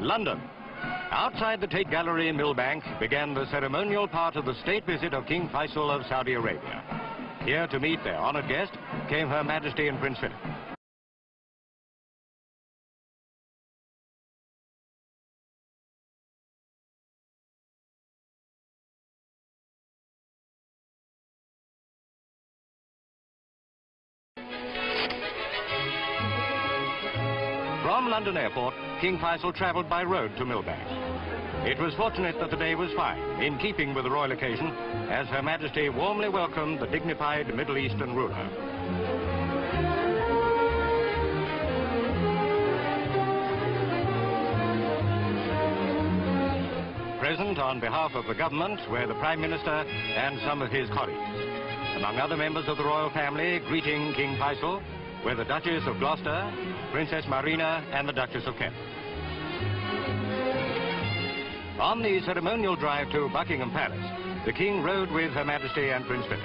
London. Outside the Tate Gallery in Millbank began the ceremonial part of the state visit of King Faisal of Saudi Arabia. Here to meet their honoured guest came Her Majesty and Prince Philip. From London Airport, King Faisal travelled by road to Millbank. It was fortunate that the day was fine, in keeping with the royal occasion, as Her Majesty warmly welcomed the dignified Middle Eastern ruler. Present on behalf of the government were the Prime Minister and some of his colleagues. Among other members of the royal family greeting King Faisal were the Duchess of Gloucester, Princess Marina and the Duchess of Kent. On the ceremonial drive to Buckingham Palace, the King rode with Her Majesty and Prince Philip.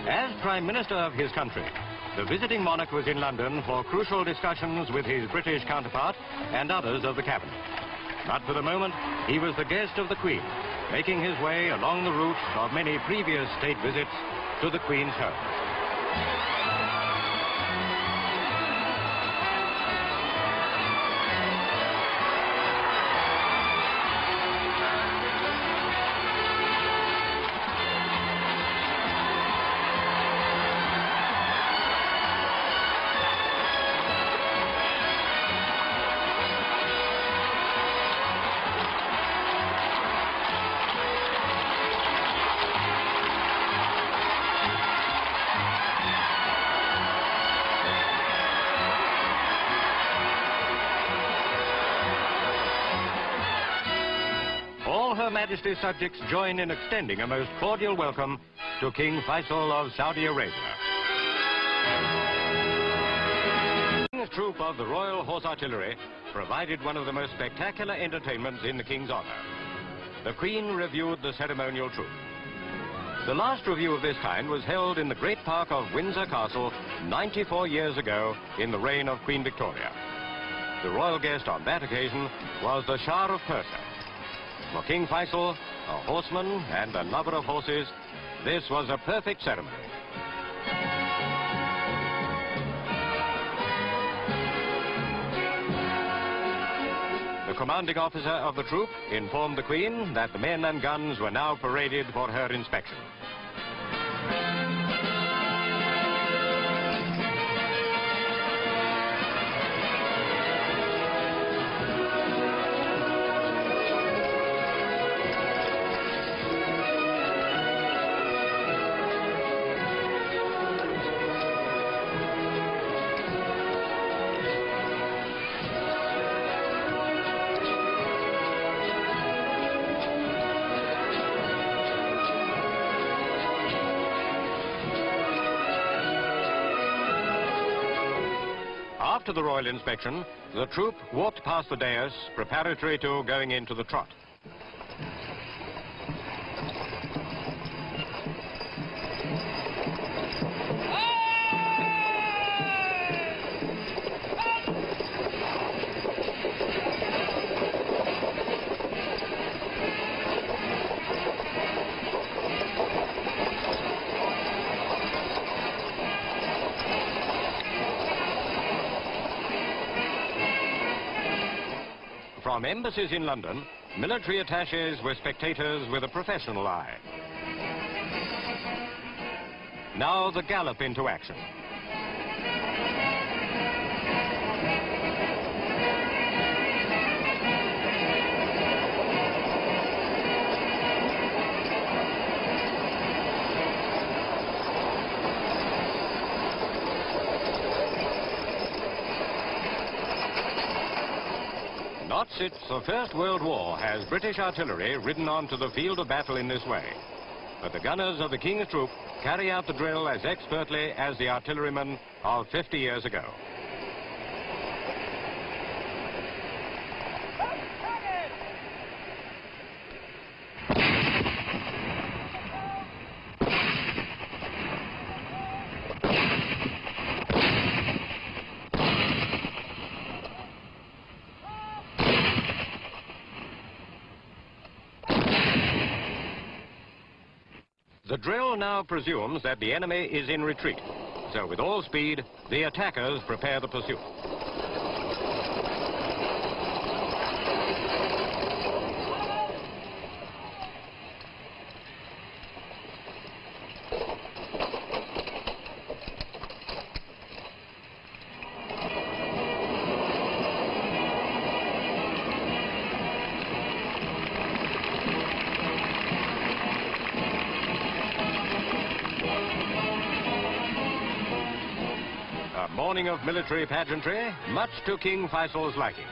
As Prime Minister of his country, the visiting monarch was in London for crucial discussions with his British counterpart and others of the cabinet. But for the moment, he was the guest of the Queen, making his way along the route of many previous state visits to the Queen's home. Her Majesty's subjects join in extending a most cordial welcome to King Faisal of Saudi Arabia. The King's troop of the Royal Horse Artillery provided one of the most spectacular entertainments in the King's honour. The Queen reviewed the ceremonial troop. The last review of this kind was held in the great park of Windsor Castle 94 years ago in the reign of Queen Victoria. The royal guest on that occasion was the Shah of Persia. For King Faisal, a horseman and a lover of horses, this was a perfect ceremony. The commanding officer of the troop informed the Queen that the men and guns were now paraded for her inspection. After the royal inspection, the troop walked past the dais preparatory to going into the trot. From embassies in London, military attaches were spectators with a professional eye. Now the gallop into action. Not since the First World War has British artillery ridden onto the field of battle in this way. But the gunners of the King's troop carry out the drill as expertly as the artillerymen of 50 years ago. drill now presumes that the enemy is in retreat. So with all speed, the attackers prepare the pursuit. A morning of military pageantry, much to King Faisal's liking.